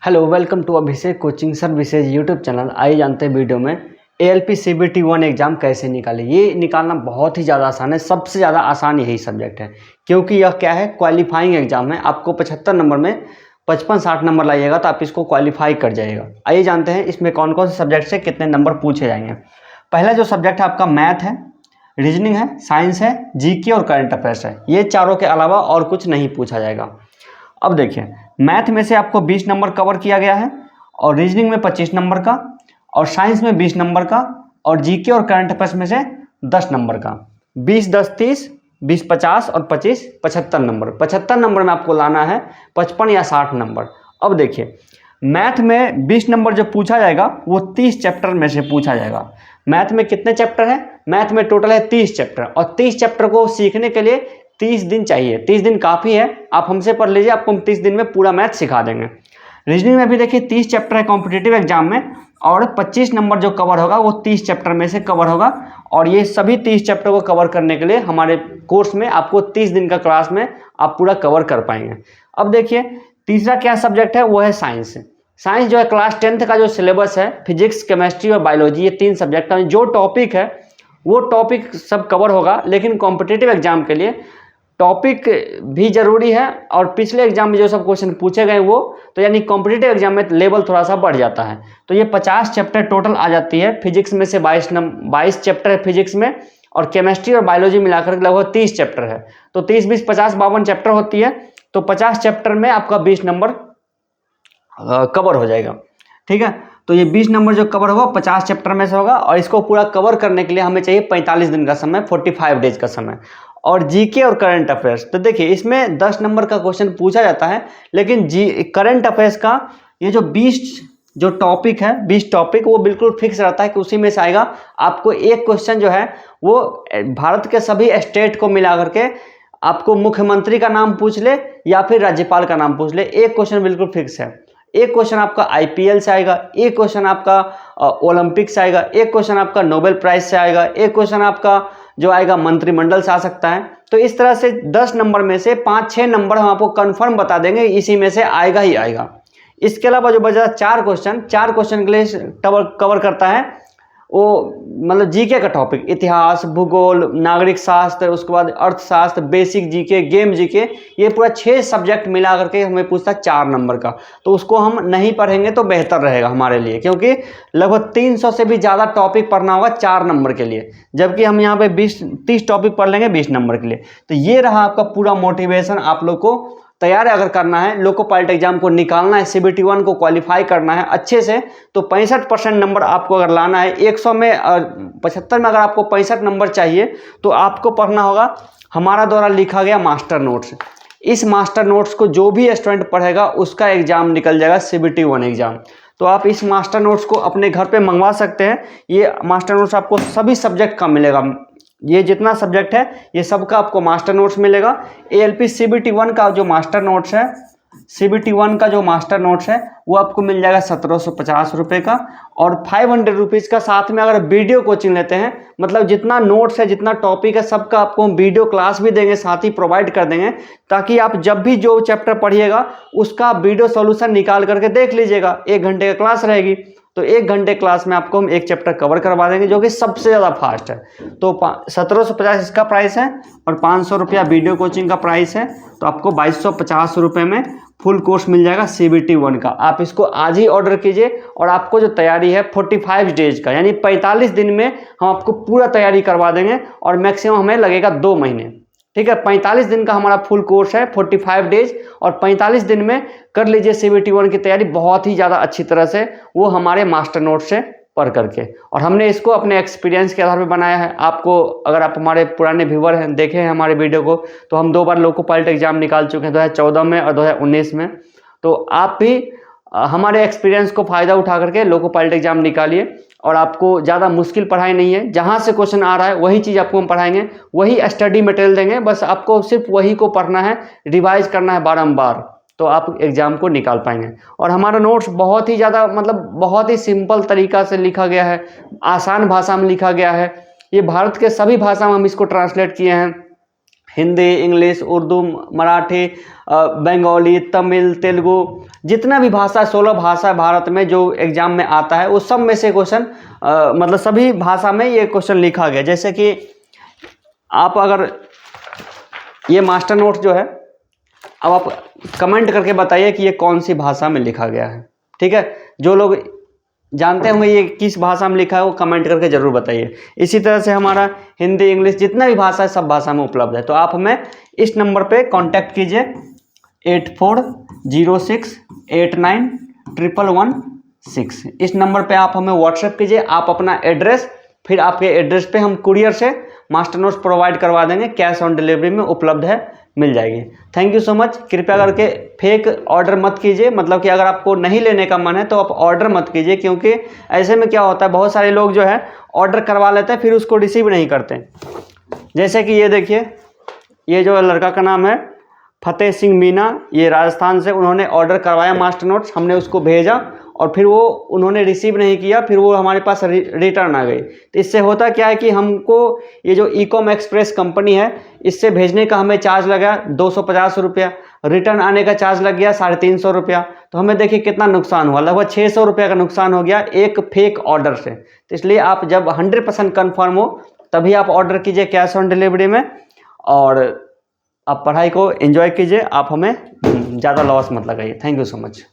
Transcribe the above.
Hello, welcome to Abhishek coaching services YouTube channel. आइए जानते हैं वीडियो में ALP CBT 1 एग्ज़ाम कैसे निकालें। ये निकालना बहुत ही ज़्यादा आसान है, सबसे ज़्यादा आसान यही सब्जेक्ट है, क्योंकि यह क्या है, क्वालिफाइंग एग्जाम है। आपको 75 नंबर में 55-60 नंबर लाइएगा तो आप इसको क्वालिफाई कर जाइएगा। आइए जानते हैं इसमें कौन कौन से सब्जेक्ट से कितने नंबर पूछे जाएंगे। पहला जो सब्जेक्ट है आपका मैथ है, रीजनिंग है, साइंस है, GK और करंट अफेयर्स है। ये चारों के अलावा और कुछ नहीं पूछा जाएगा। अब देखिए, मैथ में से आपको 20 नंबर कवर किया गया है, और रीजनिंग में 25 नंबर का, और साइंस में 20 नंबर का, और GK और करंट अफेयर्स में से 10 नंबर का। 20 10 30, 20 50 और 25 75 नंबर। 75 नंबर में आपको लाना है 55 या 60 नंबर। अब देखिए, मैथ में 20 नंबर जो पूछा जाएगा वो 30 चैप्टर में से पूछा जाएगा। मैथ में कितने चैप्टर है? मैथ में टोटल है 30 चैप्टर, और 30 चैप्टर को सीखने के लिए 30 दिन चाहिए। 30 दिन काफ़ी है, आप हमसे पढ़ लीजिए, आपको हम 30 दिन में पूरा मैथ सिखा देंगे। रीजनिंग में भी देखिए 30 चैप्टर है कॉम्पिटिटिव एग्जाम में, और 25 नंबर जो कवर होगा वो 30 चैप्टर में से कवर होगा। और ये सभी 30 चैप्टर को कवर करने के लिए हमारे कोर्स में आपको 30 दिन का क्लास में आप पूरा कवर कर पाएंगे। अब देखिए, तीसरा क्या सब्जेक्ट है, वो है साइंस। साइंस जो है क्लास 10th का जो सिलेबस है, फिजिक्स, केमिस्ट्री और बायोलॉजी, ये 3 सब्जेक्ट का जो टॉपिक है वो टॉपिक सब कवर होगा। लेकिन कॉम्पिटिटिव एग्जाम के लिए टॉपिक भी जरूरी है, और पिछले एग्जाम में जो सब क्वेश्चन पूछे गए वो तो यानी कॉम्पिटिटिव एग्जाम में लेवल थोड़ा सा बढ़ जाता है। तो ये 50 चैप्टर टोटल आ जाती है। फिजिक्स में से 22 चैप्टर है फिजिक्स में, और केमिस्ट्री और बायोलॉजी मिलाकर लगभग 30 चैप्टर है। तो 30 20 50 52 चैप्टर होती है। तो 50 चैप्टर में आपका 20 नंबर कवर हो जाएगा। ठीक है, तो ये 20 नंबर जो कवर होगा 50 चैप्टर में से होगा, और इसको पूरा कवर करने के लिए हमें चाहिए 45 दिन का समय, 45 डेज का समय। और GK और करंट अफेयर्स, तो देखिए इसमें 10 नंबर का क्वेश्चन पूछा जाता है, लेकिन करंट अफेयर्स का ये जो 20 जो टॉपिक है, 20 टॉपिक वो बिल्कुल फिक्स रहता है कि उसी में से आएगा। आपको एक क्वेश्चन जो है वो भारत के सभी स्टेट को मिला करके आपको मुख्यमंत्री का नाम पूछ ले या फिर राज्यपाल का नाम पूछ ले, एक क्वेश्चन बिल्कुल फिक्स है। एक क्वेश्चन आपका IPL से आएगा, एक क्वेश्चन आपका ओलंपिक से आएगा, एक क्वेश्चन आपका नोबेल प्राइज से आएगा, एक क्वेश्चन आपका जो आएगा मंत्रिमंडल से आ सकता है। तो इस तरह से 10 नंबर में से 5-6 नंबर हम आपको कंफर्म बता देंगे, इसी में से आएगा ही आएगा। इसके अलावा जो बचा 4 क्वेश्चन के लिए कवर करता है वो मतलब GK का टॉपिक, इतिहास, भूगोल, नागरिक शास्त्र, उसके बाद अर्थशास्त्र, बेसिक GK, गेम GK, ये पूरा 6 सब्जेक्ट मिला करके हमें पूछता है 4 नंबर का। तो उसको हम नहीं पढ़ेंगे तो बेहतर रहेगा हमारे लिए, क्योंकि लगभग 300 से भी ज़्यादा टॉपिक पढ़ना होगा 4 नंबर के लिए, जबकि हम यहाँ पे 30 टॉपिक पढ़ लेंगे 20 नंबर के लिए। तो ये रहा आपका पूरा मोटिवेशन। आप लोग को तैयार अगर करना है, लोको पायलट एग्जाम को निकालना है, CBT 1 को क्वालिफाई करना है अच्छे से, तो 65% नंबर आपको अगर लाना है। 100 में 75 में अगर आपको 65 नंबर चाहिए तो आपको पढ़ना होगा हमारा द्वारा लिखा गया मास्टर नोट्स। इस मास्टर नोट्स को जो भी स्टूडेंट पढ़ेगा उसका एग्जाम निकल जाएगा CBT 1 एग्जाम। तो आप इस मास्टर नोट्स को अपने घर पे मंगवा सकते हैं। ये मास्टर नोट्स आपको सभी सब्जेक्ट का मिलेगा। ये जितना सब्जेक्ट है ये सबका आपको मास्टर नोट्स मिलेगा। ALP CBT 1 का जो मास्टर नोट्स है, CBT 1 का जो मास्टर नोट्स है वो आपको मिल जाएगा 1750 रुपये का, और 500 रुपीज़ का साथ में अगर वीडियो कोचिंग लेते हैं, मतलब जितना नोट्स है, जितना टॉपिक है, सबका आपको हम वीडियो क्लास भी देंगे, साथ ही प्रोवाइड कर देंगे, ताकि आप जब भी जो चैप्टर पढ़िएगा उसका वीडियो सॉल्यूशन निकाल करके देख लीजिएगा। 1 घंटे का क्लास रहेगी, तो 1 घंटे क्लास में आपको हम एक चैप्टर कवर करवा देंगे, जो कि सबसे ज़्यादा फास्ट है। तो 1750 इसका प्राइस है, और 500 रुपया वीडियो कोचिंग का प्राइस है। तो आपको 2250 रुपये में फुल कोर्स मिल जाएगा CBT 1 का। आप इसको आज ही ऑर्डर कीजिए, और आपको जो तैयारी है 45 डेज का, यानी 45 दिन में हम आपको पूरा तैयारी करवा देंगे, और मैक्सिमम हमें लगेगा 2 महीने। ठीक है, 45 दिन का हमारा फुल कोर्स है, 45 डेज, और 45 दिन में कर लीजिए CBT 1 की तैयारी बहुत ही ज़्यादा अच्छी तरह से, वो हमारे मास्टर नोट से पढ़ करके। और हमने इसको अपने एक्सपीरियंस के आधार पर बनाया है। आपको अगर आप हमारे पुराने व्यूवर हैं, देखे हैं हमारे वीडियो को, तो हम 2 बार लोको पायलट एग्जाम निकाल चुके हैं, 2014 में और 2019 में। तो आप भी हमारे एक्सपीरियंस को फ़ायदा उठा करके लोको पायलट एग्जाम निकालिए, और आपको ज़्यादा मुश्किल पढ़ाई नहीं है। जहाँ से क्वेश्चन आ रहा है वही चीज़ आपको हम पढ़ाएंगे, वही स्टडी मटेरियल देंगे, बस आपको सिर्फ वही को पढ़ना है, रिवाइज करना है बारंबार, तो आप एग्ज़ाम को निकाल पाएंगे। और हमारा नोट्स बहुत ही ज़्यादा मतलब बहुत ही सिंपल तरीका से लिखा गया है, आसान भाषा में लिखा गया है। ये भारत के सभी भाषा में हम इसको ट्रांसलेट किए हैं। हिंदी, इंग्लिश, उर्दू, मराठी, बंगाली, तमिल, तेलुगु, जितना भी भाषा 16 भाषा भारत में जो एग्जाम में आता है उस सब में से क्वेश्चन मतलब सभी भाषा में ये क्वेश्चन लिखा गया। जैसे कि आप अगर ये मास्टर नोट जो है, अब आप कमेंट करके बताइए कि ये कौन सी भाषा में लिखा गया है। ठीक है, जो लोग जानते होंगे ये किस भाषा में लिखा है वो कमेंट करके जरूर बताइए। इसी तरह से हमारा हिंदी, इंग्लिश, जितना भी भाषा है सब भाषा में उपलब्ध है। तो आप हमें इस नंबर पे कांटेक्ट कीजिए 8406891116। इस नंबर पे आप हमें व्हाट्सएप कीजिए, आप अपना एड्रेस, फिर आपके एड्रेस पे हम कुरियर से मास्टर नोट्स प्रोवाइड करवा देंगे, कैश ऑन डिलीवरी में उपलब्ध है, मिल जाएगी। Thank you so much. कृपया करके फेक ऑर्डर मत कीजिए, मतलब कि अगर आपको नहीं लेने का मन है तो आप ऑर्डर मत कीजिए, क्योंकि ऐसे में क्या होता है बहुत सारे लोग जो है ऑर्डर करवा लेते हैं फिर उसको रिसीव नहीं करते। जैसे कि ये देखिए, ये जो लड़का का नाम है फतेह सिंह मीना, ये राजस्थान से, उन्होंने ऑर्डर करवाया मास्टर नोट्स, हमने उसको भेजा और फिर वो उन्होंने रिसीव नहीं किया, फिर वो हमारे पास रिटर्न आ गई। तो इससे होता क्या है कि हमको ये जो ईकॉम एक्सप्रेस कंपनी है इससे भेजने का हमें चार्ज लगा 250 रुपया, रिटर्न आने का चार्ज लग गया 350 रुपया। तो हमें देखिए कितना नुकसान हुआ, लगभग 600 रुपया का नुकसान हो गया एक फेक ऑर्डर से। तो इसलिए आप जब 100% कन्फर्म हो तभी आप ऑर्डर कीजिए कैश ऑन डिलीवरी में, और आप पढ़ाई को एंजॉय कीजिए। आप हमें ज़्यादा लॉस मत लगाइए। Thank you so much.